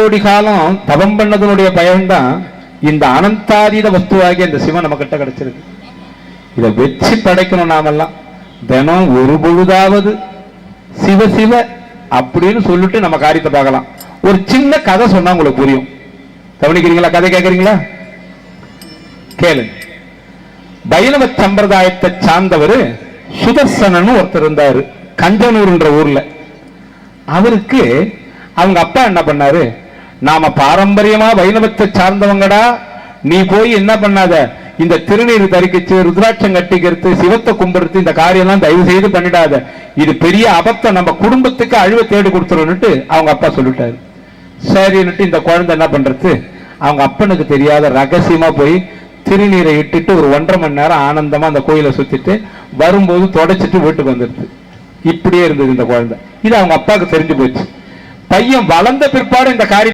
கோடி காலம் தவம் பண்ணதனுடைய பயன்தான் இந்த அனந்தாதீத வஸ்துவாகிய இந்த சிவன் நம்ம கிட்ட கிடைச்சிருக்கு. இதை வச்சு படைக்கணும். நாமெல்லாம் தினம் ஒரு பொழுதாவது சிவ சிவ அப்படின்னு சொல்லிட்டு நம்ம காரியத்தை பார்க்கலாம். ஒரு சின்ன கதை சொன்னா உங்களுக்கு புரியும். கவனிக்கிறீங்களா? கதை கேட்கறீங்களா? கேளுங்க. வைணவ சம்பிரதாயத்தை சார்ந்தவர் சுதர்சனன் ஒருத்தர் இருந்தாரு கஞ்சனூர்ன்ற ஊர்ல. அவருக்கு அவங்க அப்பா என்ன பண்ணாரு, நாம பாரம்பரியமா வைணவத்தை சார்ந்தவங்கடா, நீ போய் என்ன பண்ணாத, இந்த திருநீர் தரிக்கிச்சு ருத்ராட்சம் கட்டிக்கிறது சிவத்தை கும்பிடுறது இந்த காரியம்லாம் தயவு செய்து பண்ணிடாத, இது பெரிய அபத்தம், நம்ம குடும்பத்துக்கு அழிவை தேடி கொடுத்துருன்னுட்டு அவங்க அப்பா சொல்லிட்டாரு. சரின்னுட்டு இந்த குழந்தை என்ன பண்றது, அவங்க அப்பனுக்கு தெரியாத ரகசியமா போய் திருநீரை இட்டுட்டு ஒரு 1.5 மணி நேரம் ஆனந்தமா அந்த கோயிலை சுத்திட்டு வரும்போது தொடச்சிட்டு வீட்டுக்கு வந்துடுது. இப்படியே இருந்தது இந்த குழந்தை. இது அவங்க அப்பாவுக்கு தெரிஞ்சு போச்சு. பையன் வளர்ந்த பிற்பாடு இந்த காரியம்